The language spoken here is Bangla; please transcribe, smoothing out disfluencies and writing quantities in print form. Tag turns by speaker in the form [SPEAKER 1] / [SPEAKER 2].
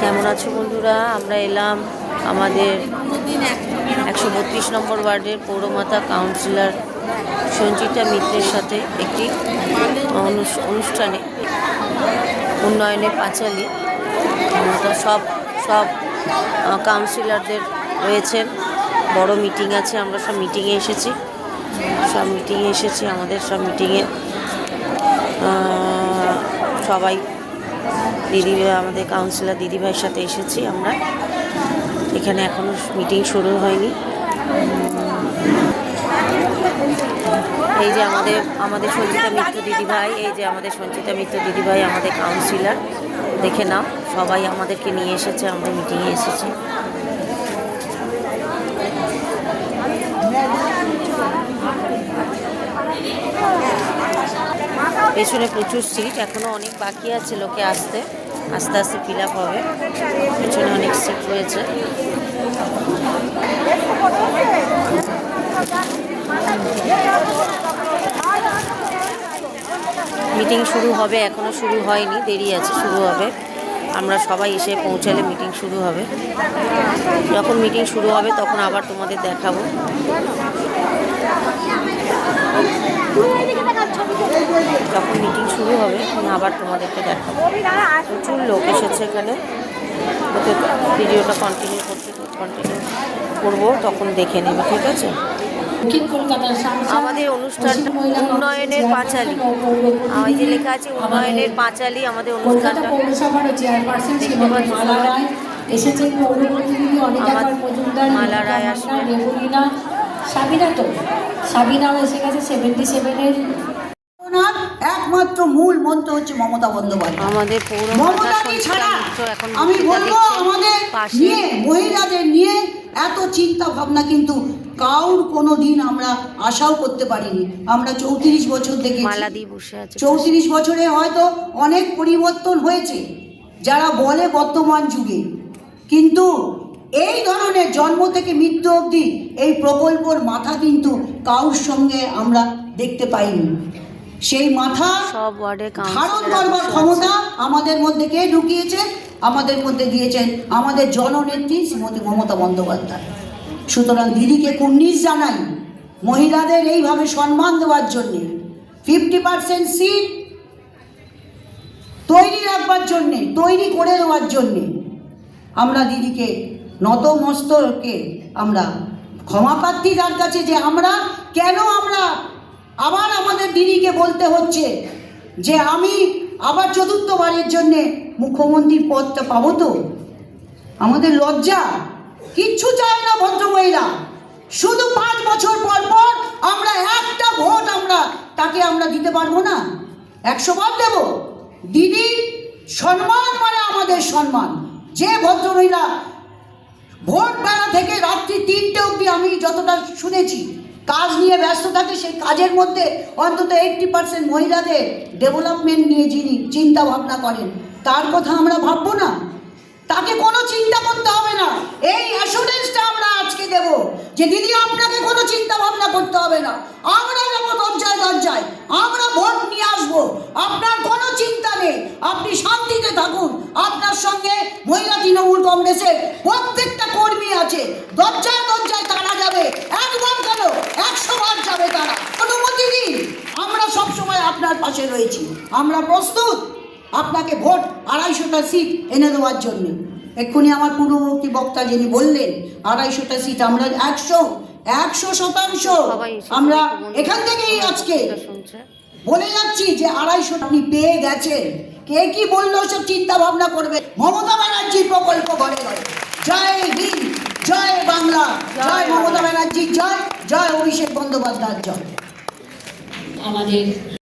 [SPEAKER 1] কেমন আছো বন্ধুরা? আমরা এলাম আমাদের 132 নম্বর ওয়ার্ডের পৌরমাতা কাউন্সিলর সঞ্চিতা মিত্রের সাথে একটি অনুষ্ঠানে উন্নয়নের পাঁচালী। সব কাউন্সিলরদের রয়েছেন, বড় মিটিং আছে, আমরা সব মিটিংয়ে এসেছি আমাদের সব মিটিংয়ে সবাই আমাদের কাউন্সিলর দিদিভাইয়ের সাথে এসেছি আমরা। এখানে এখনও মিটিং শুরু হয়নি। এই যে আমাদের সঞ্চিতা মিত্র দিদিভাই, আমাদের কাউন্সিলর, দেখে নাও, সবাই আমাদেরকে নিয়ে এসেছে, আমরা মিটিংয়ে এসেছি। পেছনে প্রচুর সিট, এখনও অনেক বাকি আছে, লোকে আস্তে আস্তে ফিল আপ হবে। পেছনে অনেক সিট রয়েছে। মিটিং শুরু হবে, এখনও শুরু হয়নি, দেরি আছে, শুরু হবে। আমরা সবাই এসে পৌঁছালে মিটিং শুরু হবে। যখন মিটিং শুরু হবে তখন আবার তোমাদের দেখাবো। যখন মিটিং শুরু হবে আমি আবার তোমাদেরকে দেখাবো। প্রচুর লোক এসেছে এখানে। ভিডিওটা কন্টিনিউ করবো, তখন দেখে নেবে, ঠিক আছে? আমাদের অনুষ্ঠানটা উন্নয়নের পাঁচালী, এই যে লেখা আছে উন্নয়নের পাঁচালী আমাদের অনুষ্ঠানটা। মালা রায় আসবে,
[SPEAKER 2] সাবিনাও এসে গেছে। 77-এর একমাত্র মূল মন্ত্র হচ্ছে মমতা বন্দ্যোপাধ্যায়।
[SPEAKER 1] আমাদের
[SPEAKER 2] মমতাকে ছাড়া আমি বলবো আমাদের নিয়ে, মহিলাদের নিয়ে এত চিন্তা ভাবনা কিন্তু কাউর কোনো দিন আমরা আশাও করতে পারিনি। আমরা 34 বছর থেকে 34 বছরে হয়তো অনেক পরিবর্তন হয়েছে যারা বলে বর্তমান যুগে, কিন্তু এই ধরনের জন্ম থেকে মৃত্যু অবধি এই প্রকল্পর মাথা কিন্তু কারোর সঙ্গে আমরা দেখতে পাইনি। সেই মাথা ধারণ করবার ক্ষমতা আমাদের মধ্যে কে ঢুকিয়েছে? আমাদের মধ্যে দিয়েছেন আমাদের জননেত্রী শ্রীমতী মমতা বন্দ্যোপাধ্যায়। সুতরাং দিদিকে কুর্নিশ জানাই, মহিলাদের এইভাবে সম্মান দেওয়ার জন্যে, 50% সিট তৈরি রাখবার জন্যে, তৈরি করে দেওয়ার জন্যে আমরা দিদিকে নতমস্তকে আমরা ক্ষমাপ্রার্থী তার কাছে, যে আমরা আবার আমাদের দিদিকে বলতে হচ্ছে যে আমি আবার চতুর্থবারের জন্যে মুখ্যমন্ত্রীর পদটা পাবো। তো আমাদের লজ্জা কিচ্ছু চায় না ভদ্রমহিলা। শুধু 5 বছর পর আমরা একটা ভোট তাকে আমরা দিতে পারবো না? 100 বার দেব। দিদি সম্মান মানে আমাদের সম্মান। যে ভদ্রমহিলা ভোট বেলা থেকে রাত্রি 3টে অবধি আমি যতটা শুনেছি কাজ নিয়ে ব্যস্ত থাকে, সেই কাজের মধ্যে অন্তত 80% মহিলাদের ডেভেলপমেন্ট নিয়ে যিনি চিন্তা ভাবনা করেন, তার কথা আমরা ভাববো না? তাকে কোনো চিন্তা করতে হবে না। এই অ্যাসুরেন্সটা আমরা আজকে দেব যে দিদি আপনাকে কোনো চিন্তা ভাবনা করতে হবে না। আমরা যাবো দরজায়, আমরা ভোট নিয়ে আসবো, আপনার কোনো চিন্তা নেই, আপনি শান্তিতে থাকুন। আপনার সঙ্গে মহিলা তৃণমূল কংগ্রেসের প্রত্যেকটা কর্মী আছে, দরজায় তারা যাবে। একবার কেন, 100 বার যাবে তারা। অনুমতি দিন, আমরা সবসময় আপনার পাশে রয়েছি। আমরা প্রস্তুত আপনাকে ভোট 250টা সিট এনে দেওয়ার জন্য। এক্ষুনি আমার পূর্ববর্তী বক্তা যিনি বললেন 250টা সিট, আমরা 100% আমরা এখান থেকেই আজকে বলে যাচ্ছি যে 250 আপনি পেয়ে গেছেন। কে কি বললো সব চিন্তা ভাবনা করবে। মমতা ব্যানার্জির প্রকল্প ঘরে ঘরে। জয় হিন্দ, জয় বাংলা, জয় মমতা ব্যানার্জি, জয় অভিষেক বন্দ্যোপাধ্যায়, জয়।
[SPEAKER 3] আমাদের